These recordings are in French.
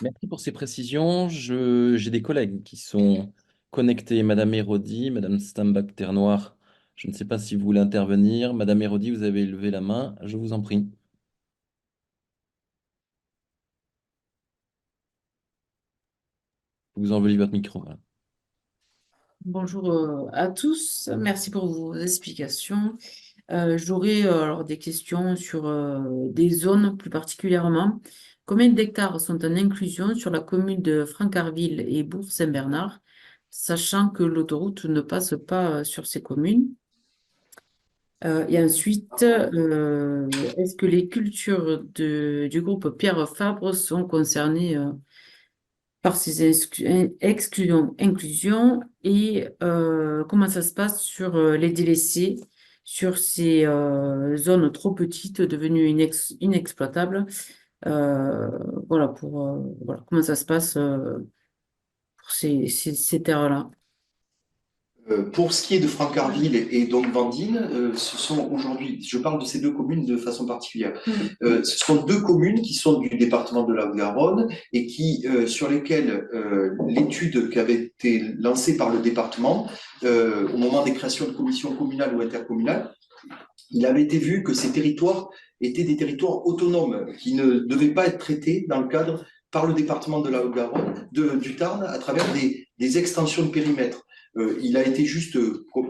Merci pour ces précisions. J'ai des collègues qui sont connectés. Madame Hérodi, Madame Stambach-Ternoir, je ne sais pas si vous voulez intervenir. Madame Hérodi, vous avez levé la main. Je vous en prie. Vous enlevez votre micro. Voilà. Bonjour à tous, merci pour vos explications. J'aurais alors des questions sur des zones plus particulièrement. Combien d'hectares sont en inclusion sur la commune de Francarville et Bourg-Saint-Bernard, sachant que l'autoroute ne passe pas sur ces communes? Et ensuite, est-ce que les cultures du groupe Pierre Fabre sont concernées par ces exclusions, inclusions et comment ça se passe sur les délaissés, sur ces zones trop petites devenues inexploitables. Euh, voilà, comment ça se passe pour ces terres-là. Pour ce qui est de Francarville et donc Vandine, ce sont aujourd'hui, je parle de ces deux communes de façon particulière. Ce sont deux communes qui sont du département de la Haute-Garonne et sur lesquelles l'étude qui avait été lancée par le département au moment des créations de commissions communales ou intercommunales, il avait été vu que ces territoires étaient des territoires autonomes qui ne devaient pas être traités dans le cadre par le département de la Haute-Garonne, du Tarn, à travers des extensions de périmètre. Il a été juste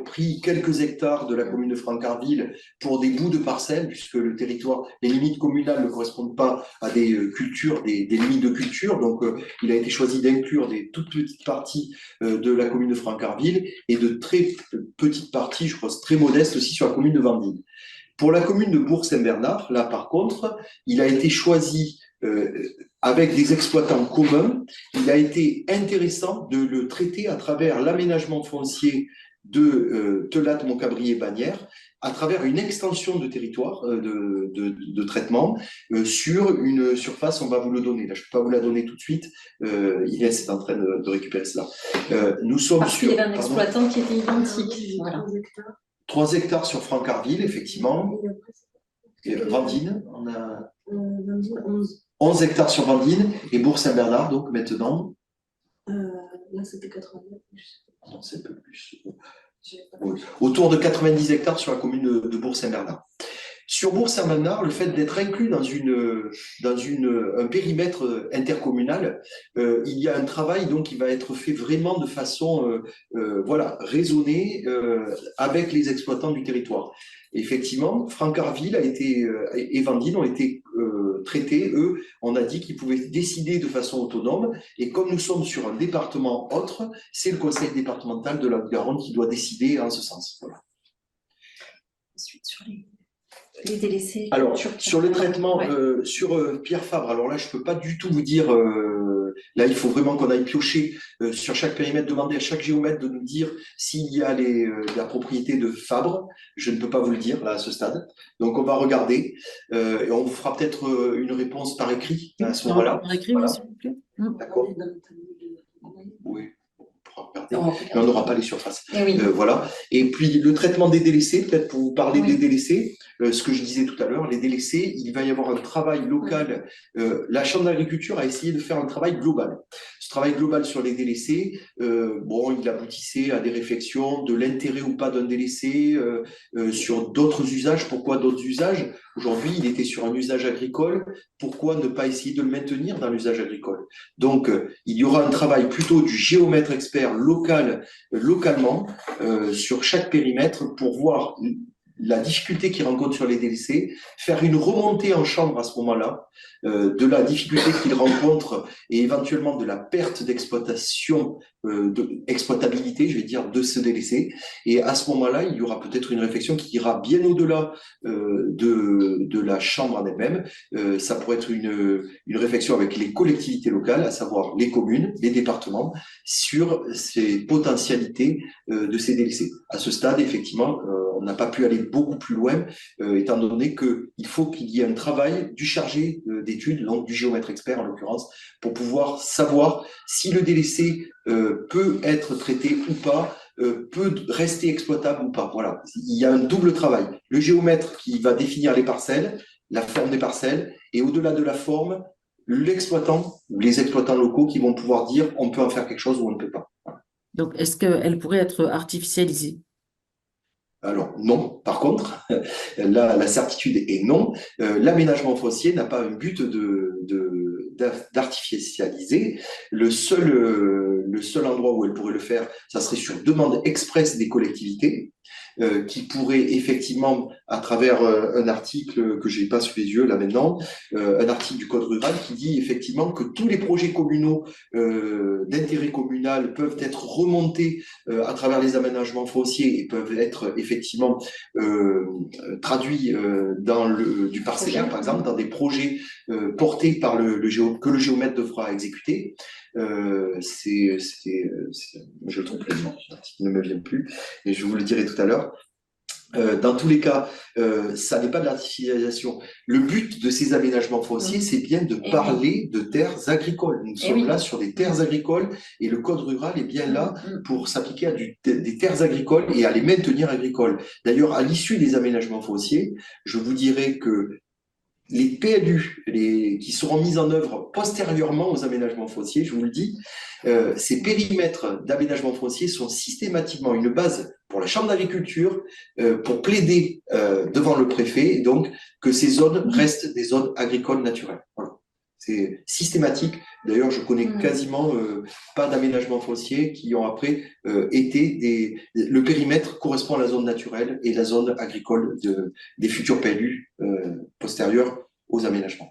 pris quelques hectares de la commune de Francarville pour des bouts de parcelles, puisque le territoire, les limites communales ne correspondent pas à des cultures, des limites de culture. Donc, il a été choisi d'inclure des toutes petites parties de la commune de Francarville et de très petites parties, je crois, très modestes aussi sur la commune de Vendine. Pour la commune de Bourg-Saint-Bernard, là par contre, il a été choisi avec des exploitants communs. Il a été intéressant de le traiter à travers l'aménagement foncier de Telatte-Montcabrier-Bagnères, à travers une extension de territoire de traitement sur une surface, on va vous le donner. Là, je ne peux pas vous la donner tout de suite. Inès est en train de récupérer cela. Nous sommes Parce sur... qu'il y avait un exploitant qui était identique. Voilà. 3 hectares sur Francarville, effectivement. Et Vandine, on a 11 hectares sur Vandine et Bourg-Saint-Bernard, donc maintenant. Là, c'était 80. Non, c'est un peu plus. Oui. Autour de 90 hectares sur la commune de Bourg-Saint-Bernard. Sur Bourg-Saint-Bernard, le fait d'être inclus dans un périmètre intercommunal, il y a un travail donc qui va être fait vraiment de façon voilà, raisonnée avec les exploitants du territoire. Effectivement, Francarville et Vandine ont été traités. Eux, on a dit qu'ils pouvaient décider de façon autonome. Et comme nous sommes sur un département autre, c'est le conseil départemental de la Haute-Garonne qui doit décider en ce sens. Voilà. Ensuite, sur les délaissés. Alors, sur le traitement, ouais. Sur Pierre Fabre, alors là, je ne peux pas du tout vous dire, là, il faut vraiment qu'on aille piocher sur chaque périmètre, demander à chaque géomètre de nous dire s'il y a la propriété de Fabre. Je ne peux pas vous le dire, là, à ce stade. Donc, on va regarder et on vous fera peut-être une réponse par écrit à ce moment-là. Par écrit, voilà. oui, s'il vous plaît. D'accord. Oui. Mais on n'aura pas les surfaces. Oui. Voilà. Et puis le traitement des délaissés, peut-être pour vous parler des délaissés, ce que je disais tout à l'heure, les délaissés, il va y avoir un travail local. La Chambre d'agriculture a essayé de faire un travail global. Ce travail global sur les délaissés, il aboutissait à des réflexions de l'intérêt ou pas d'un délaissé, sur d'autres usages. Pourquoi d'autres usages? Aujourd'hui, il était sur un usage agricole. Pourquoi ne pas essayer de le maintenir dans l'usage agricole? Donc, il y aura un travail plutôt du géomètre expert localement sur chaque périmètre pour voir la difficulté qu'ils rencontrent sur les délaissés, faire une remontée en chambre à ce moment-là de la difficulté qu'ils rencontrent et éventuellement de la perte d'exploitation, d'exploitabilité, je vais dire, de ce délaissé. Et à ce moment-là, il y aura peut-être une réflexion qui ira bien au-delà de la chambre en elle-même. Ça pourrait être une réflexion avec les collectivités locales, à savoir les communes, les départements, sur ces potentialités de ces délaissés. À ce stade, effectivement, on n'a pas pu aller beaucoup plus loin, étant donné qu'il faut qu'il y ait un travail du chargé d'études, donc du géomètre expert en l'occurrence, pour pouvoir savoir si le délaissé peut être traité ou pas, peut rester exploitable ou pas. Voilà, il y a un double travail. Le géomètre qui va définir les parcelles, la forme des parcelles, et au-delà de la forme, l'exploitant ou les exploitants locaux qui vont pouvoir dire on peut en faire quelque chose ou on ne peut pas. Donc, est-ce qu'elle pourrait être artificialisée? Alors non, par contre, la certitude est non. L'aménagement foncier n'a pas un but d'artificialiser. Le seul endroit où elle pourrait le faire, ça serait sur demande expresse des collectivités, qui pourraient effectivement, à travers un article que j'ai pas sous les yeux là maintenant, un article du Code rural qui dit effectivement que tous les projets communaux d'intérêt communal peuvent être remontés à travers les aménagements fonciers et peuvent être effectivement traduits du parcellaire, par exemple, dans des projets portés par que le géomètre devra exécuter. Je le trouve plus, il ne me vient plus, et je vous le dirai tout à l'heure. Dans tous les cas, ça n'est pas de l'artificialisation. Le but de ces aménagements fonciers, c'est bien de parler de terres agricoles. Nous sommes là sur des terres agricoles et le code rural est bien là pour s'appliquer à des terres agricoles et à les maintenir agricoles. D'ailleurs, à l'issue des aménagements fonciers, je vous dirais que les PLU qui seront mis en œuvre postérieurement aux aménagements fonciers, je vous le dis, ces périmètres d'aménagement foncier sont systématiquement une base pour la Chambre d'agriculture pour plaider devant le préfet, donc que ces zones restent des zones agricoles naturelles. Voilà. C'est systématique. D'ailleurs, je connais quasiment pas d'aménagement foncier qui ont après été le périmètre correspond à la zone naturelle et la zone agricole des futurs PLU postérieurs aux aménagements.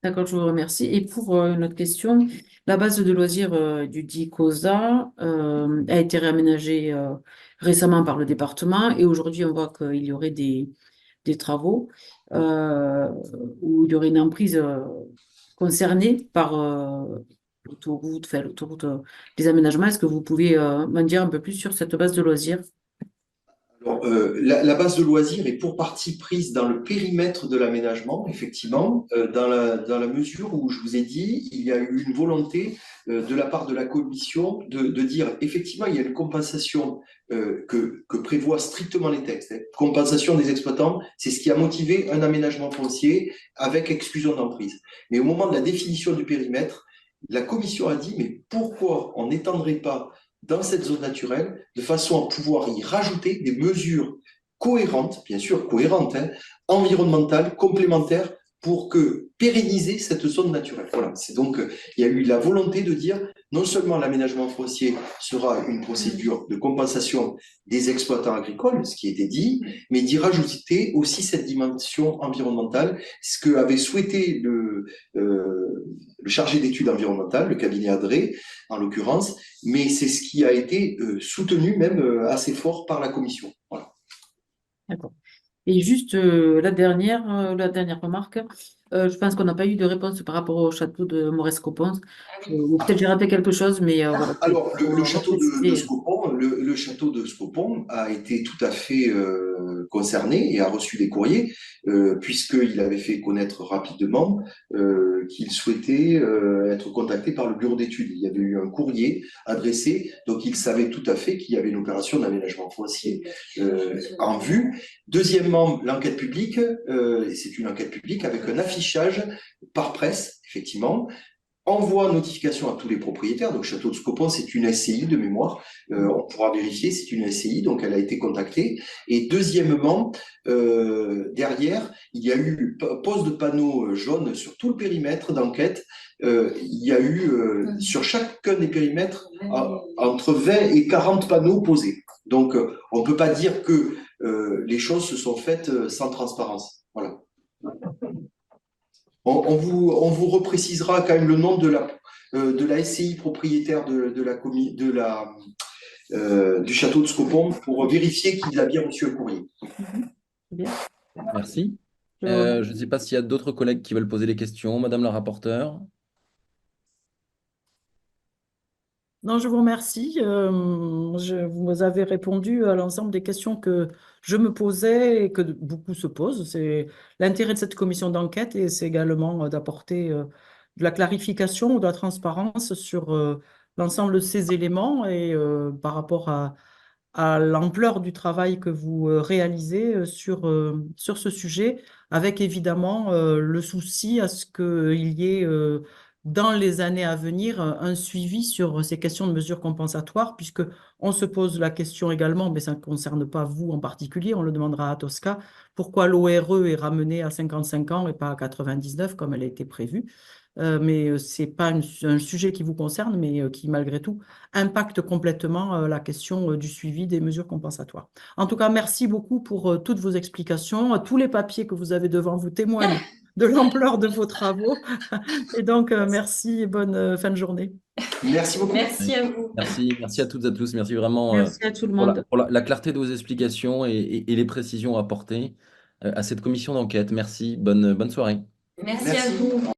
D'accord, je vous remercie. Et pour notre question, la base de loisirs du dit COSA a été réaménagée récemment par le département et aujourd'hui, on voit qu'il y aurait des travaux où il y aurait une emprise concernée par l'autoroute, des aménagements. Est-ce que vous pouvez m'en dire un peu plus sur cette base de loisirs? Alors, la base de loisirs est pour partie prise dans le périmètre de l'aménagement, effectivement, dans la mesure où je vous ai dit, il y a eu une volonté de la part de la commission de dire, effectivement, il y a une compensation que prévoient strictement les textes. Hein. Compensation des exploitants, c'est ce qui a motivé un aménagement foncier avec exclusion d'emprise. Mais au moment de la définition du périmètre, la commission a dit, mais pourquoi on n'étendrait pas dans cette zone naturelle, de façon à pouvoir y rajouter des mesures cohérentes, bien sûr cohérentes, hein, environnementales, complémentaires, pour pérenniser cette zone naturelle. Voilà. C'est donc, il y a eu la volonté de dire, non seulement l'aménagement foncier sera une procédure de compensation des exploitants agricoles, ce qui était dit, mais d'y rajouter aussi cette dimension environnementale, ce que avait souhaité le chargé d'études environnementales, le cabinet Adré, en l'occurrence, mais c'est ce qui a été soutenu même assez fort par la commission. Voilà. D'accord. Et juste la dernière remarque, je pense qu'on n'a pas eu de réponse par rapport au château de Moresco-Pons. Ou peut-être j'ai raté quelque chose, mais voilà. Alors, le château de Repréciser. Scopon, le château de Scopon a été tout à fait concerné et a reçu des courriers, puisqu'il avait fait connaître rapidement qu'il souhaitait être contacté par le bureau d'études. Il y avait eu un courrier adressé, donc il savait tout à fait qu'il y avait une opération d'aménagement foncier en vue. Deuxièmement, l'enquête publique, c'est une enquête publique avec un affichage par presse, effectivement, envoie notification à tous les propriétaires. Donc, Château de Scopon, c'est une SCI de mémoire. On pourra vérifier, c'est une SCI, donc elle a été contactée. Et deuxièmement, derrière, il y a eu pose de panneaux jaunes sur tout le périmètre d'enquête. Il y a eu sur chacun des périmètres entre 20 et 40 panneaux posés. Donc, on ne peut pas dire que les choses se sont faites sans transparence. Voilà. On vous reprécisera quand même le nom de la SCI propriétaire du château de Scopon pour vérifier qu'il a bien reçu un courrier. Bien. Merci. Je- Je ne sais pas s'il y a d'autres collègues qui veulent poser des questions. Madame la rapporteure. Non, je vous remercie. Vous avez répondu à l'ensemble des questions que je me posais et que beaucoup se posent. C'est l'intérêt de cette commission d'enquête et c'est également d'apporter de la clarification ou de la transparence sur l'ensemble de ces éléments et par rapport à l'ampleur du travail que vous réalisez sur ce sujet avec évidemment le souci à ce qu'il y ait dans les années à venir un suivi sur ces questions de mesures compensatoires, puisque on se pose la question également, mais ça ne concerne pas vous en particulier, on le demandera à Tosca, pourquoi l'ORE est ramenée à 55 ans et pas à 99 comme elle a été prévue. Mais ce n'est pas un sujet qui vous concerne, mais qui, malgré tout, impacte complètement la question du suivi des mesures compensatoires. En tout cas, merci beaucoup pour toutes vos explications. Tous les papiers que vous avez devant vous témoignent de l'ampleur de vos travaux. Et donc, merci et bonne fin de journée. Merci beaucoup. Merci à vous. Merci à toutes et à tous. Merci vraiment Merci à tout le pour monde. la clarté de vos explications et les précisions apportées à cette commission d'enquête. Merci. Bonne soirée. Merci à Merci. vous.